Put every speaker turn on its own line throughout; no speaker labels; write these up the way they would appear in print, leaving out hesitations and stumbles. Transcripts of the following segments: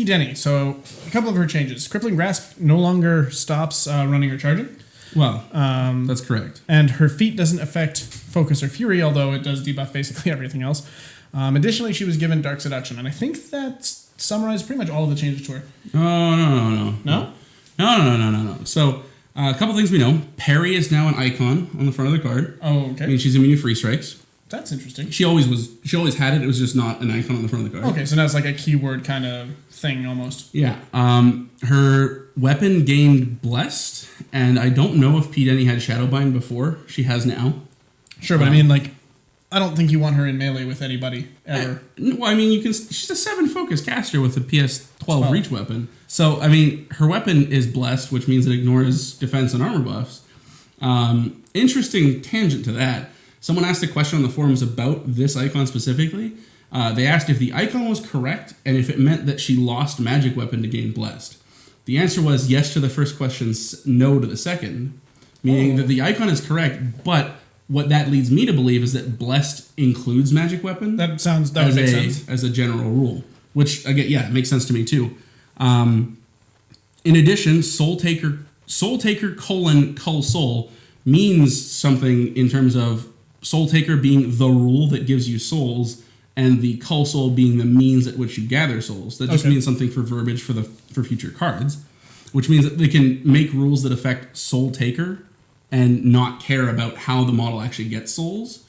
pDenny. So a couple of her changes. Crippling Grasp no longer stops running or charging.
Well, that's correct.
And her feat doesn't affect Focus or Fury, although it does debuff basically everything else. Additionally, she was given Dark Seduction, and I think that summarized pretty much all of the changes to her.
Oh,
No?
No. So, a couple things we know. Parry is now an icon on the front of the card.
Oh, okay.
I mean, she's immune to free strikes.
That's interesting.
She always had it. It was just not an icon on the front of the card.
Okay, so now it's like a keyword kind of thing almost.
Yeah. Her weapon gained Blessed, and I don't know if pDenny had Shadowbind before. She has now.
Sure, but I mean, like, I don't think you want her in melee with anybody ever.
Well, I mean, she's a 7 focus caster with a PS12 reach weapon. So, I mean, her weapon is Blessed, which means it ignores defense and armor buffs. Interesting tangent to that. Someone asked a question on the forums about this icon specifically. They asked if the icon was correct and if it meant that she lost magic weapon to gain Blessed. The answer was yes to the first question, no to the second, meaning that the icon is correct, but what that leads me to believe is that Blessed includes magic weapon.
That would make sense.
As a general rule, which, again, yeah, it makes sense to me too. In addition, Soul Taker Cull Soul means something in terms of Soul Taker being the rule that gives you souls, and the Cull Soul being the means at which you gather souls. That just means something for verbiage for future cards, which means that they can make rules that affect Soul Taker and not care about how the model actually gets souls,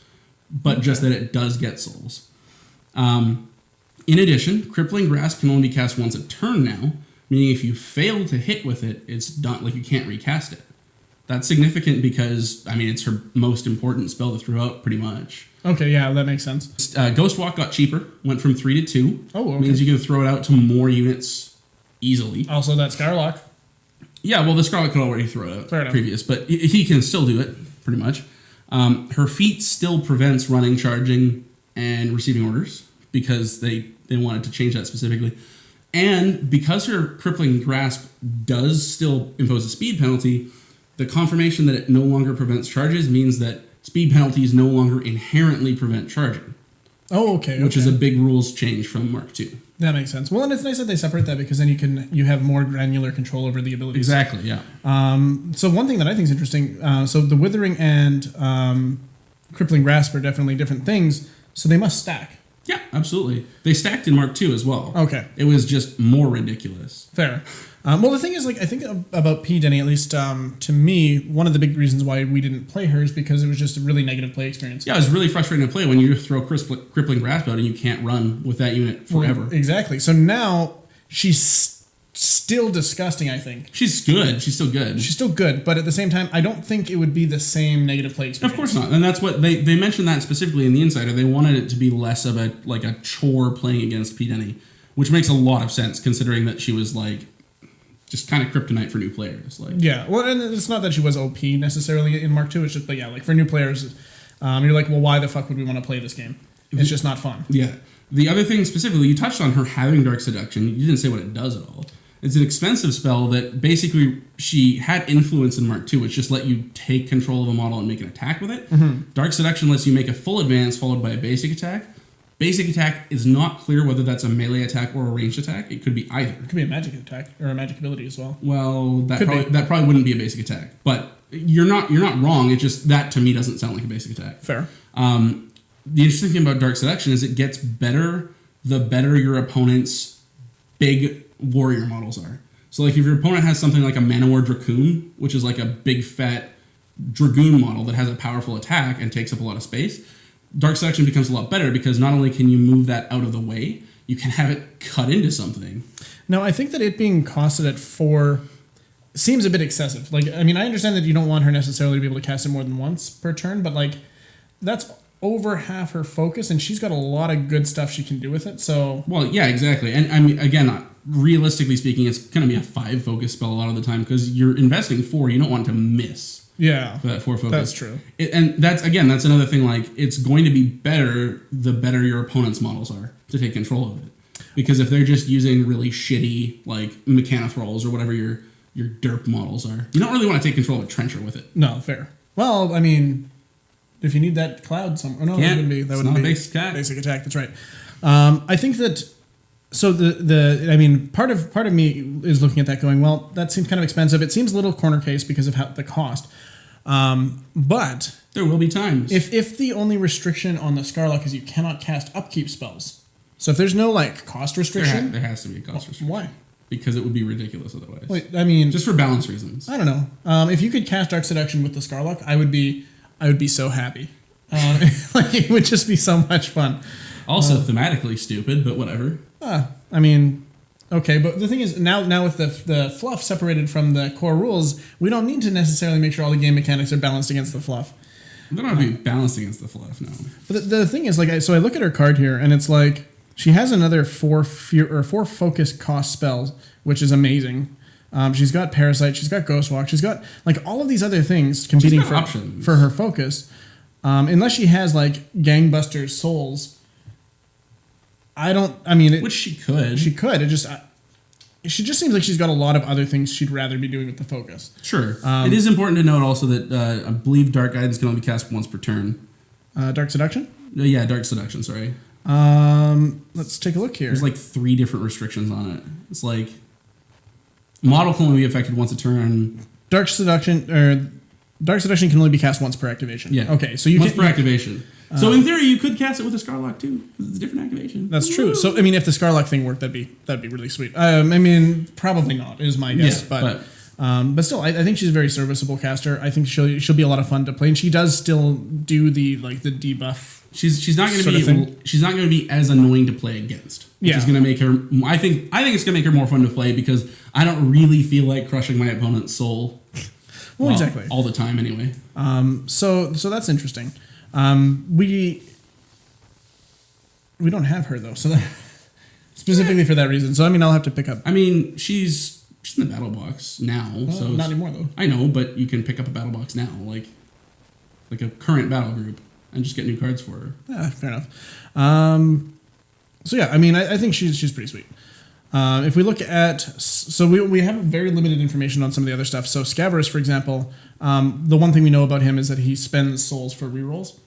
but just that it does get souls. In addition, Crippling Grasp can only be cast once a turn now, meaning if you fail to hit with it, it's done. Like, you can't recast it. That's significant because, I mean, it's her most important spell to throw out, pretty much.
Okay, yeah, that makes sense.
Ghostwalk got cheaper, went from 3 to 2.
Oh, okay.
Means you can throw it out to more units easily.
Also, that Skylock.
Yeah, well, the Scarlet could already throw it out previous, but he can still do it, pretty much. Her feat still prevents running, charging, and receiving orders, because they wanted to change that specifically. And because her Crippling Grasp does still impose a speed penalty, the confirmation that it no longer prevents charges means that speed penalties no longer inherently prevent charging.
Oh, okay.
Which is a big rules change from Mark II.
That makes sense. Well, and it's nice that they separate that, because then you have more granular control over the abilities.
Exactly, yeah.
So one thing that I think is interesting, so the Withering and Crippling Grasp are definitely different things, so they must stack.
Yeah, absolutely. They stacked in Mark II as well.
Okay.
It was just more ridiculous.
Fair. Well, the thing is, like, I think about pDenny, at least to me, one of the big reasons why we didn't play her is because it was just a really negative play experience.
Yeah, it was really frustrating to play when you throw Crippling Grasp out and you can't run with that unit forever.
Well, exactly. So now she's still disgusting, I think.
She's good. She's still good.
She's still good, but at the same time, I don't think it would be the same negative play experience.
Of course not. And that's what they mentioned that specifically in the Insider. They wanted it to be less of a chore playing against pDenny, which makes a lot of sense considering that she was just kind of kryptonite for new players.
Yeah, well, and it's not that she was OP necessarily in Mark II. It's just, but yeah, for new players, you're like, well, why the fuck would we want to play this game? It's just not fun.
Yeah. The other thing specifically, you touched on her having Dark Seduction. You didn't say what it does at all. It's an expensive spell that basically she had influence in Mark II, which just let you take control of a model and make an attack with it.
Mm-hmm.
Dark Seduction lets you make a full advance followed by a basic attack. Basic attack is not clear whether that's a melee attack or a ranged attack. It could be either. It
could be a magic attack or a magic ability as well.
Well, that probably wouldn't be a basic attack. But you're not wrong. It just, that to me doesn't sound like a basic attack.
Fair.
The interesting thing about Dark Seduction is it gets better the better your opponent's big warrior models are. So if your opponent has something like a Manowar Dracoon, which is like a big fat Dragoon model that has a powerful attack and takes up a lot of space, Dark Seduction becomes a lot better because not only can you move that out of the way, you can have it cut into something.
Now, I think that it being costed at 4 seems a bit excessive. I understand that you don't want her necessarily to be able to cast it more than once per turn, but that's over half her focus, and she's got a lot of good stuff she can do with it. So,
well, yeah, exactly. And I mean, again, realistically speaking, it's going to be a 5 focus spell a lot of the time because you're investing 4. You don't want to miss.
Yeah,
for that 4 focus.
That's true.
And that's another thing. It's going to be better the better your opponent's models are to take control of it. Because if they're just using really shitty Mechanothralls or whatever your derp models are, you don't really want to take control of a Trencher with it.
No, fair. Well, I mean, if you need that cloud somewhere, no, that wouldn't be a basic attack. Basic attack. That's right. I think that So I mean, part of me is looking at that going, well, that seems kind of expensive. It seems a little corner case because of the cost. But
there will be times
if the only restriction on the Scarlock is you cannot cast upkeep spells. So if there's no like cost restriction,
there has to be a cost restriction.
Why?
Because it would be ridiculous otherwise.
Wait, I mean,
just for balance reasons.
I don't know. If you could cast Dark Seduction with the Scarlock, I would be so happy. Like it would just be so much fun.
Also thematically stupid, but whatever.
I mean, okay, but the thing is, now with the fluff separated from the core rules, we don't need to necessarily make sure all the game mechanics are balanced against the fluff.
They're not be balanced against the fluff, no.
But the thing is, like, so I look at her card here, and it's like she has another 4 focus cost spells, which is amazing. She's got Parasite, she's got Ghostwalk, she's got like all of these other things competing for her focus. Unless she has like Gangbusters Souls. Which she could. She could. She just seems like she's got a lot of other things she'd rather be doing with the focus.
Sure. It is important to note also that I believe Dark Guidance can only be cast once per turn.
Dark Seduction?
Yeah, Dark Seduction, sorry.
Let's take a look here.
There's like 3 different restrictions on it. It's like model can only be affected once a turn.
Dark Seduction can only be cast once per activation.
Yeah.
Okay, so
once per activation. So in theory, you could cast it with a Scarlock too, because it's a different activation.
That's true. So I mean, if the Scarlock thing worked, that'd be really sweet. I mean, probably not is my guess,
but
still, I think she's a very serviceable caster. I think she'll be a lot of fun to play, and she does still do the debuff.
She's not going to be as annoying to play against. Which is going to make her. I think it's going to make her more fun to play because I don't really feel like crushing my opponent's soul.
Well, exactly.
All the time, anyway.
So that's interesting. We don't have her though, so specifically for that reason. So I mean, I'll have to pick up.
I mean, she's in the battle box now. So
not anymore though.
I know, but you can pick up a battle box now, like a current battle group, and just get new cards for her.
Yeah, fair enough. So yeah, I mean, I think she's pretty sweet. If we look at, so we have very limited information on some of the other stuff. So Scabrous, for example, the one thing we know about him is that he spends souls for rerolls.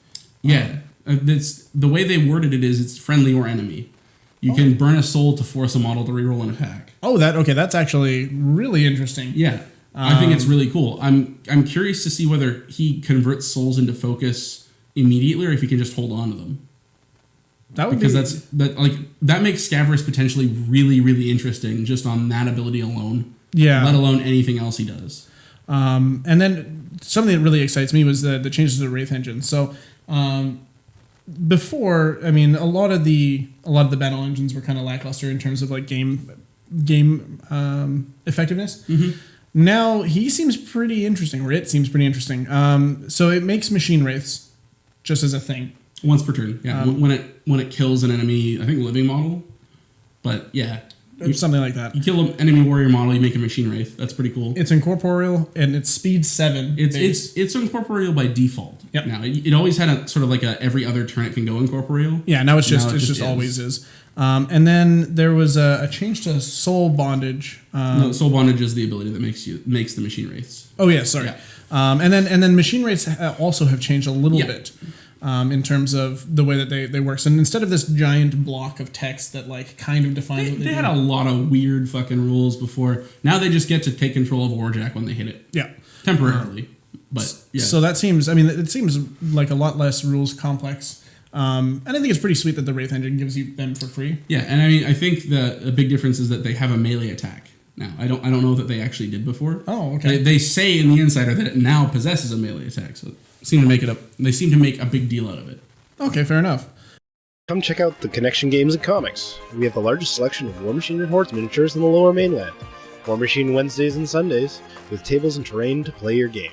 Yeah, that's the way they worded it is it's friendly or enemy. You can burn a soul to force a model to reroll an attack.
Oh, that's actually really interesting.
Yeah, I think it's really cool. I'm curious to see whether he converts souls into focus immediately or if he can just hold on to them. That makes Scabrous potentially really, really interesting just on that ability alone.
Yeah.
Let alone anything else he does.
And then something that really excites me was the changes to the Wraith engine. So before, I mean, a lot of the battle engines were kind of lackluster in terms of like game effectiveness. Mm-hmm. Now he seems pretty interesting, or it seems pretty interesting. So it makes machine wraiths just as a thing.
Once per turn, yeah. When it kills an enemy, I think living model, but yeah,
something like that.
You kill an enemy warrior model, you make a machine wraith. That's pretty cool.
It's incorporeal and it's speed 7.
It's incorporeal by default.
Yep.
Now it always had a sort of like a every other turn it can go incorporeal.
Yeah. Now it just always is. And then there was a change to soul bondage.
No, soul bondage is the ability that makes the machine wraiths.
Oh yeah, sorry. Yeah. And then machine wraiths also have changed a little bit. In terms of the way that they work. So instead of this giant block of text that like kind of defines what they do.
They had a lot of weird fucking rules before. Now they just get to take control of Warjack when they hit it.
Yeah.
Temporarily. But yeah.
So that seems, I mean, it seems like a lot less rules complex. And I think it's pretty sweet that the Wraith engine gives you them for free.
Yeah, and I mean, I think the big difference is that they have a melee attack now. I don't know that they actually did before.
Oh, okay.
They say in the Insider that it now possesses a melee attack, so they seem to make a big deal out of it.
Okay, fair enough.
Come check out the Connection Games and Comics. We have the largest selection of War Machine and Hordes miniatures in the Lower Mainland. War Machine Wednesdays and Sundays, with tables and terrain to play your game.